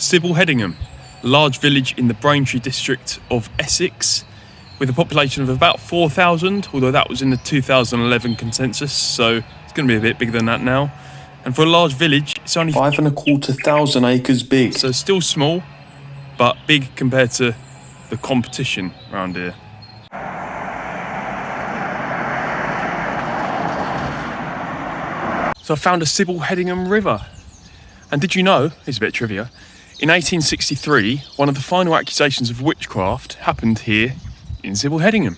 Sible Hedingham, a large village in the Braintree District of Essex, with a population of about 4,000, although that was in the 2011 consensus, so it's going to be a bit bigger than that now. And for a large village, it's only 5,250 acres big. So still small, but big compared to the competition around here. So I found a Sible Hedingham river. And did you know, here's a bit of trivia, in 1863, one of the final accusations of witchcraft happened here in Sible Hedingham.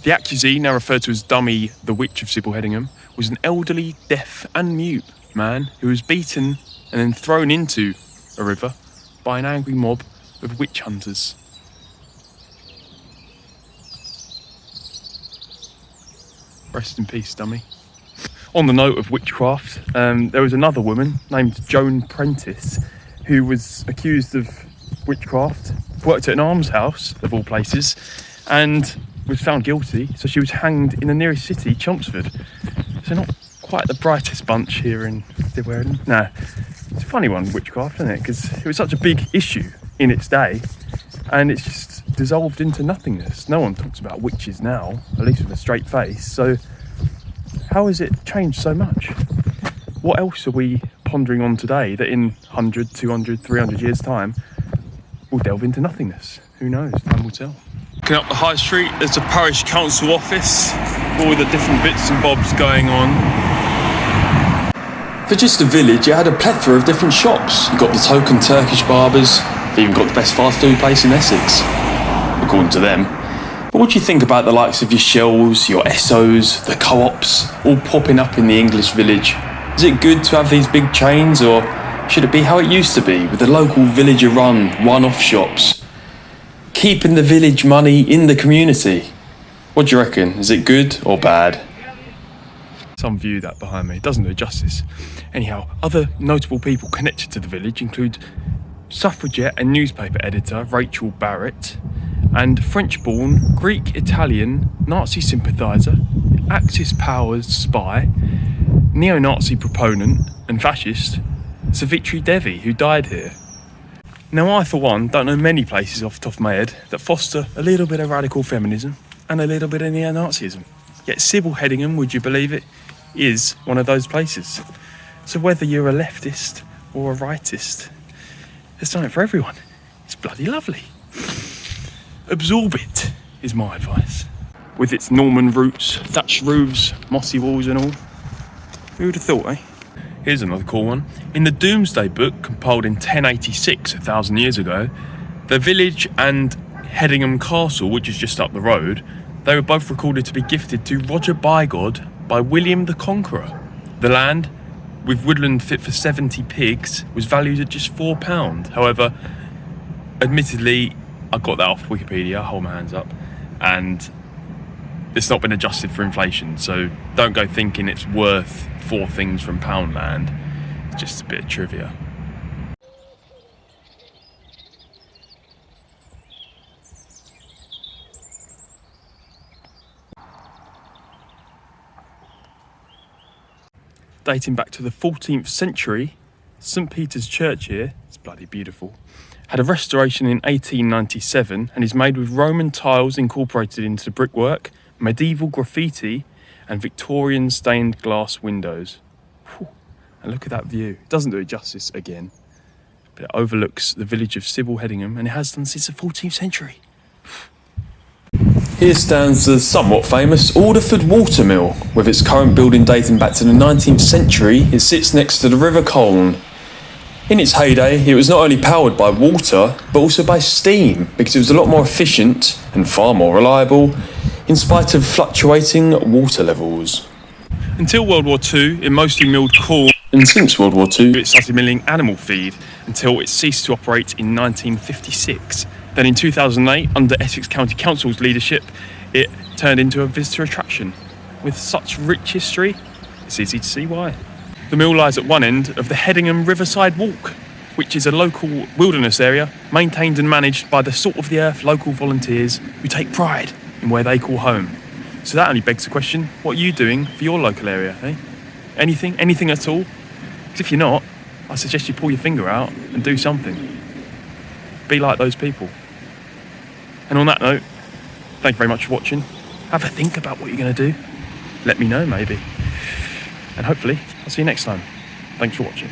The accusee, now referred to as Dummy, the Witch of Sible Hedingham, was an elderly, deaf and mute man who was beaten and then thrown into a river by an angry mob of witch hunters. Rest in peace, Dummy. On the note of witchcraft, there was another woman named Joan Prentice who was accused of witchcraft, worked at an almshouse, of all places, and was found guilty, so she was hanged in the nearest city, Chelmsford. So not quite the brightest bunch here in Sible Hedingham. No, it's a funny one, witchcraft, isn't it? Because it was such a big issue in its day, and it's just dissolved into nothingness. No one talks about witches now, at least with a straight face, so how has it changed so much? What else are we pondering on today that in 100, 200, 300 years' time will delve into nothingness? Who knows? Time will tell. Looking up the high street, there's a parish council office, all the different bits and bobs going on. For just a village, it had a plethora of different shops. You got the token Turkish barbers, they even got the best fast food place in Essex, according to them. But what do you think about the likes of your Shells, your Essos, the co-ops, all popping up in the English village? Is it good to have these big chains, or should it be how it used to be, with the local villager-run, one-off shops? Keeping the village money in the community. What do you reckon? Is it good or bad? Some view that behind me. It doesn't do it justice. Anyhow, other notable people connected to the village include suffragette and newspaper editor Rachel Barrett, and French-born, Greek-Italian, Nazi sympathiser, Axis powers spy, neo-Nazi proponent and fascist, Savitri Devi, who died here. Now I, for one, don't know many places off the top of my head that foster a little bit of radical feminism and a little bit of neo-Nazism. Yet Sible Hedingham, would you believe it, is one of those places. So whether you're a leftist or a rightist, there's something for everyone. It's bloody lovely. Absorb it, is my advice. With its Norman roots, thatched roofs, mossy walls and all. Who would have thought, eh? Here's another cool one. In the Domesday Book, compiled in 1086, 1,000 years ago, the village and Hedingham Castle, which is just up the road, they were both recorded to be gifted to Roger Bigod by William the Conqueror. The land, with woodland fit for 70 pigs, was valued at just £4. However, admittedly, I got that off Wikipedia, hold my hands up, and it's not been adjusted for inflation, so don't go thinking it's worth 4 things from Poundland. It's just a bit of trivia. Dating back to the 14th century, St Peter's Church here, it's bloody beautiful, had a restoration in 1897 and is made with Roman tiles incorporated into the brickwork, medieval graffiti and Victorian stained glass windows. Whew. And look at that view. It doesn't do it justice again, but it overlooks the village of Sible Hedingham, and it has done since the 14th century. Here stands the somewhat famous Alderford Watermill. With its current building dating back to the 19th century, it sits next to the River Colne. In its heyday, it was not only powered by water, but also by steam, because it was a lot more efficient and far more reliable, in spite of fluctuating water levels. Until World War II, it mostly milled corn, and since World War II, it started milling animal feed until it ceased to operate in 1956. Then in 2008, under Essex County Council's leadership, it turned into a visitor attraction. With such rich history, it's easy to see why. The mill lies at one end of the Hedingham Riverside Walk, which is a local wilderness area maintained and managed by the salt of the earth local volunteers who take pride in where they call home. So that only begs the question, what are you doing for your local area, eh? Anything at all? Because if you're not, I suggest you pull your finger out and do something. Be like those people. And on that note, thank you very much for watching. Have a think about what you're going to do. Let me know, maybe. And hopefully, I'll see you next time. Thanks for watching.